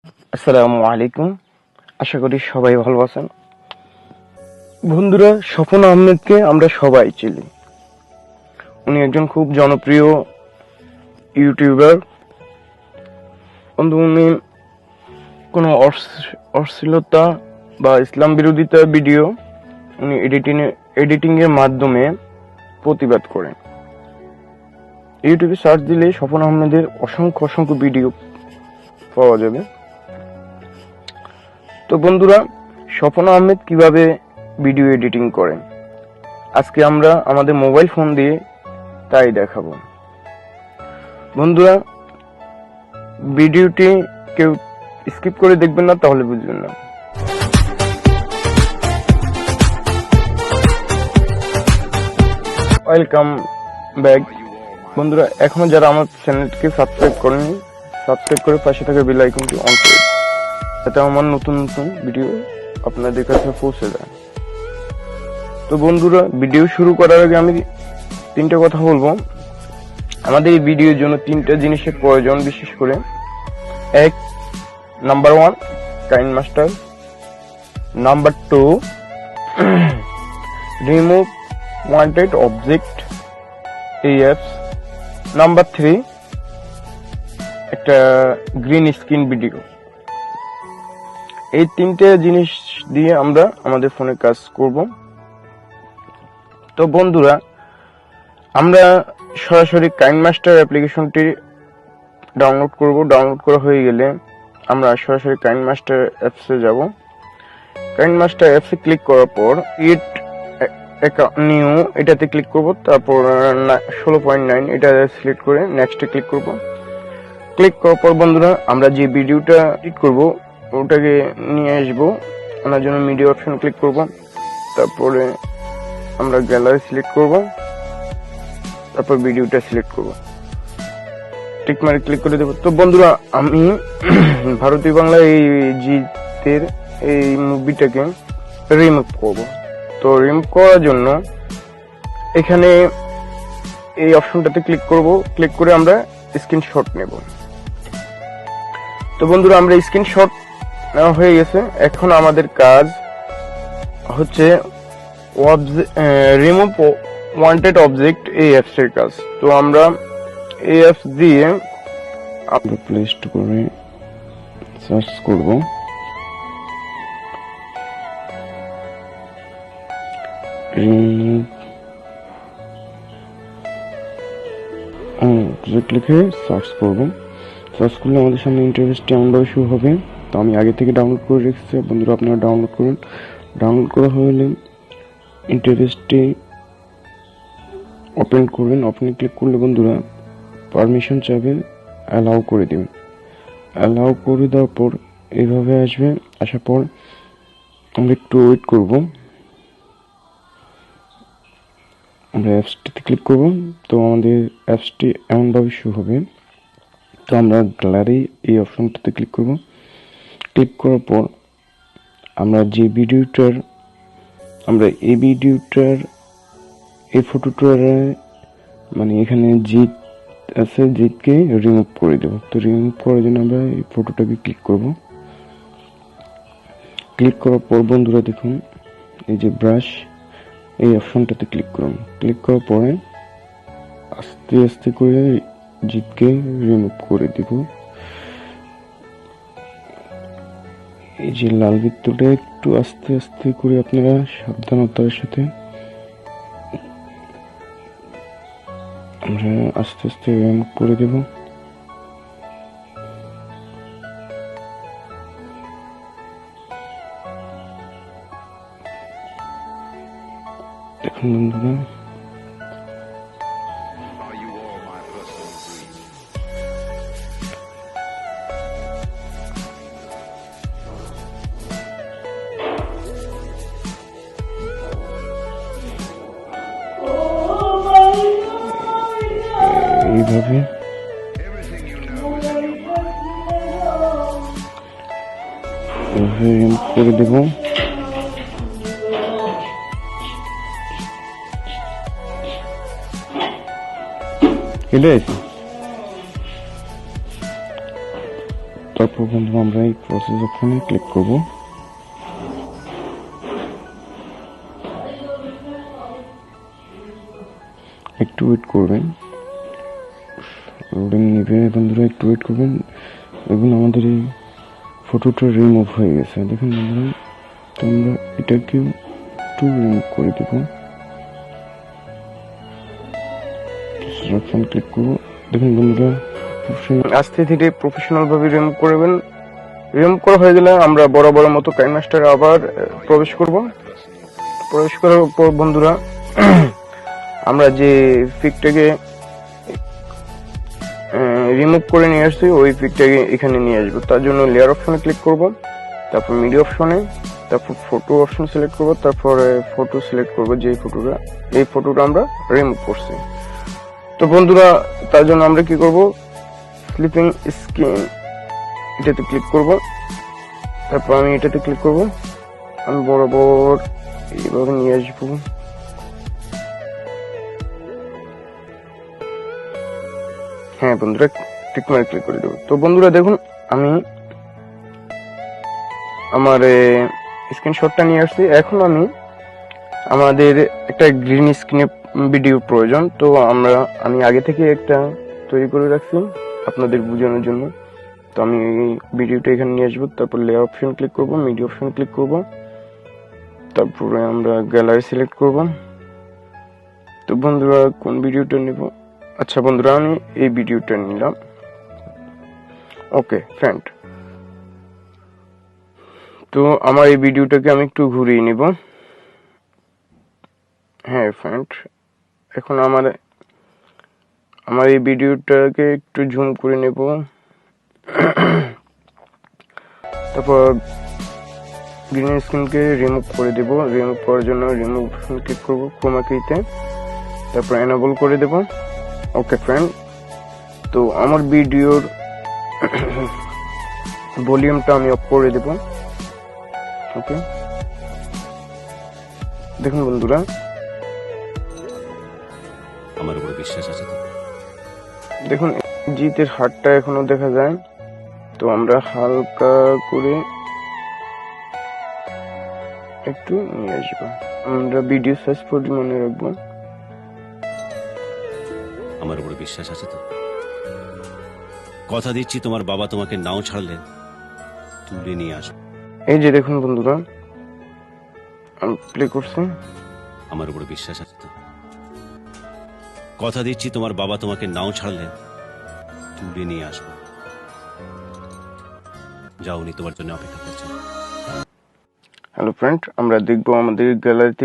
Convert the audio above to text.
আসসালামু আলাইকুম। আশা করি সবাই ভালো আছেন। বন্ধুরা, স্বপন আহমেদকে আমরা সবাই চিনি। উনি একজন খুব জনপ্রিয় ইউটিউবার। উনি কোনো অশ্লীলতা বা ইসলাম বিরোধিতা ভিডিও উনি এডিটিং এর মাধ্যমে প্রতিবাদ করেন। ইউটিউবে সার্চ দিলে স্বপন আহমেদের অসংখ্য ভিডিও পাওয়া যাবে। তো বন্ধুরা, স্বপন আহমেদ কিভাবে ভিডিও এডিটিং করেন আজকে আমরা আমাদের মোবাইল ফোন দিয়ে তাই দেখাবো। বন্ধুরা, ভিডিওটি কেউ স্কিপ করে দেখবেন না, তাহলে বুঝবেন না। Welcome back. বন্ধুরা, এখনো যারা আমার চ্যানেলটিকে সাবস্ক্রাইব করেনি, সাবস্ক্রাইব করে পাশে থাকা বেল আইকনটি অন করে যাতে আমার নতুন ভিডিও আপনাদের কাছে পৌঁছে যায়। তো বন্ধুরা, ভিডিও শুরু করার আগে আমি তিনটা কথা বলবো। আমাদের এই ভিডিওর জন্য তিনটা জিনিসের প্রয়োজন, বিশেষ করে number 1 KineMaster, number 2 remove wanted object এই অ্যাপস, নাম্বার 3 একটা গ্রিন স্ক্রিন ভিডিও। এই তিনটে জিনিস দিয়ে আমরা আমাদের ফোনে কাজ করব। তো বন্ধুরা, আমরা সরাসরি কাইন মাস্টার অ্যাপ্লিকেশনটি ডাউনলোড করব। ডাউনলোড করা হয়ে গেলে আমরা সরাসরি কাইন মাস্টার অ্যাপসে যাব। কাইন মাস্টার অ্যাপসে ক্লিক করার পর নিউ এটাতে ক্লিক করব। তারপর 16.9 এটা সিলেক্ট করে নেক্সটে ক্লিক করব। ক্লিক করার পর বন্ধুরা, আমরা যে ভিডিওটা এডিট করব ওটাকে নিয়ে আসবো। ওনার জন্য মিডিয়া অপশন ক্লিক করব। তারপরে আমরা গ্যালারি সিলেক্ট করব। তারপর ভিডিওটা সিলেক্ট করব, টিক মার্ক ক্লিক করে দেব। তো বন্ধুরা, আমি ভারতীয় বাংলা এই জিতের এই মুভিটাকে রিমুভ করব। তো রিমুভ করার জন্য এখানে এই অপশনটাতে ক্লিক করব। ক্লিক করে আমরা স্ক্রিনশট নেব। তো বন্ধুরা, আমরা স্ক্রিনশট নেওয়া হয়ে গেছে। এখন আমাদের কাজ হচ্ছে রিমুভ ওয়ান্টেড অবজেক্ট এই অ্যাপস এর কাজ। তো আমরা এই অ্যাপস দিয়ে আমরা প্লে স্টোরে সার্চ করব। লিখে সার্চ করব। সার্চ করলে আমাদের সামনে ইন্টারফেসটি এমনভাবে শুরু হবে। তো আমি আগে থেকে ডাউনলোড করে রেখেছি, বন্ধুরা আপনারা ডাউনলোড করুন। ডাউনলোড করা হলে ইন্টারফেসটি ওপেন করবেন। ওপেনে ক্লিক করলে বন্ধুরা পারমিশন চাইবে, অ্যালাউ করে দেবেন। অ্যালাউ করে দেওয়ার পর এইভাবে আসবে। আসার পর আমরা একটু ওয়েট করব। আমরা অ্যাপসটিতে ক্লিক করব। তো আমাদের অ্যাপসটি এমনভাবে শুরু হবে। তো আমরা গ্যালারি এই অপশনটাতে ক্লিক করব। ক্লিক করার পর আমরা যে ভিডিওটার এই ফটোটার মানে এখানে জিত আছে, জিতকে রিমুভ করে দেব। তো রিমুভ করার জন্য আমরা এই ফটোটাকে ক্লিক করব। ক্লিক করার পর বন্ধুরা দেখুন, এই যে ব্রাশ এই অপশনটাতে ক্লিক করুন। ক্লিক করার পরে আস্তে আস্তে করে জিতকে রিমুভ করে দিব। এই যে লাল বৃত্তটা একটু আস্তে আস্তে করে আপনারা সাবধানতার সাথে আমরা আস্তে আস্তে রিমুভ করে দেব। দেখুন বন্ধুরা, এইভাবে রিমুভ করে দেব। কেটে আছে। তারপর বন্ধুরা আমরা এই প্রসেস অপশনে ক্লিক করব। একটু ওয়েট করবেন, লোডিং নিবে বন্ধুরা, একটু ওয়েট করবেন। দেখুন আমাদের এই ফটোটা রিমুভ হয়ে গেছে, দেখুন বন্ধুরা। তো আমরা এটাকে একটু রিমুভ করে দেব। অপশন ক্লিক করব। দেখুন বন্ধুরা আস্তে ধীরে প্রফেশনাল ভাবে রিমুভ করবেন। রিমুভ করা হয়ে গেলে আমরা বড় মতো কাইন মাস্টারে আবার প্রবেশ করব। প্রবেশ করার পর বন্ধুরা আমরা যে পিকটাকে রিমুভ করে নিয়ে আসছি ওই পিকটাকে এখানে নিয়ে আসবো। তার জন্য লেয়ার অপশনে ক্লিক করব, তারপর মিডিয়া অপশনে, তারপর ফটো অপশন সিলেক্ট করব, তারপরে ফটো সিলেক্ট করব যে ফটোটা আমরা রিমুভ করছি। তো বন্ধুরা তার জন্য আমরা কি করব, স্লিপিং স্ক্রিন এটাতে ক্লিক করব। তারপর আমি এটাতে ক্লিক করব, আমি বরাবর এইভাবে নিয়ে আসবো। হ্যাঁ বন্ধুরা টিক মার্ক ক্লিক করে দেবো। তো বন্ধুরা দেখুন আমি আমার স্ক্রিনশটটা নিয়ে আসছি। এখন আমাদের একটা গ্রিন স্ক্রিনে ভিডিও প্রয়োজন। তো আমি আগে থেকে একটা তৈরি করে রাখছি আপনাদের বোঝানোর জন্য। তো আমি এই ভিডিওটা এখানে নিয়ে আসবো। তারপর লেয়ার অপশন ক্লিক করব, মিডিয়া অপশন ক্লিক করব, তারপরে আমরা গ্যালারি সিলেক্ট করব। তো বন্ধুরা কোন ভিডিওটা নেব, আচ্ছা বন্ধুরা আমি এই ভিডিওটা নিলাম। ওকে ফ্রেন্ড, তো আমার এই ভিডিওটাকে আমি একটু ঘুরিয়ে নিব। হ্যাঁ ফ্রেন্ড, এখন আমার এই ভিডিওটাকে একটু জুম করে নেব। তারপর গ্রিন স্ক্রিনকে রিমুভ করে দেব। রিমুভ করার জন্য রিমুভ অপশন ক্লিক করব ক্রোমা কিতে, তারপর এনেবল করে দেব। ওকে ফ্রেন্ড, তো আমার ভিডিওর ভলিউমটা আমি অফ করে দেব। ওকে দেখুন বন্ধুরা আমার উপরে বিশ্বাস আছে তো? দেখুন জিতের হাতটা এখনো দেখা যায়। তো আমরা হালকা করে একটু নিয়ে আসবো। আমরা ভিডিও সাইজ পরিমাণে রাখবো। আমার উপরে বিশ্বাস আছে তো? কথা দিচ্ছি তোমার বাবা তোমাকে নাও ছাড়লে তুলে নিয়ে আসবে। এই যে দেখুন বন্ধুরা আমি প্লে করছি। আমার উপরে বিশ্বাস আছে তো? কথা দিচ্ছি তোমার বাবা তোমাকে নাও ছাড়লে তুলে নিয়ে আসবো। যাও, উনি তোমার জন্য অপেক্ষা করছেন। হ্যালো ফ্রেন্ড, আমরা দেখবো আমাদের গ্যালারিতে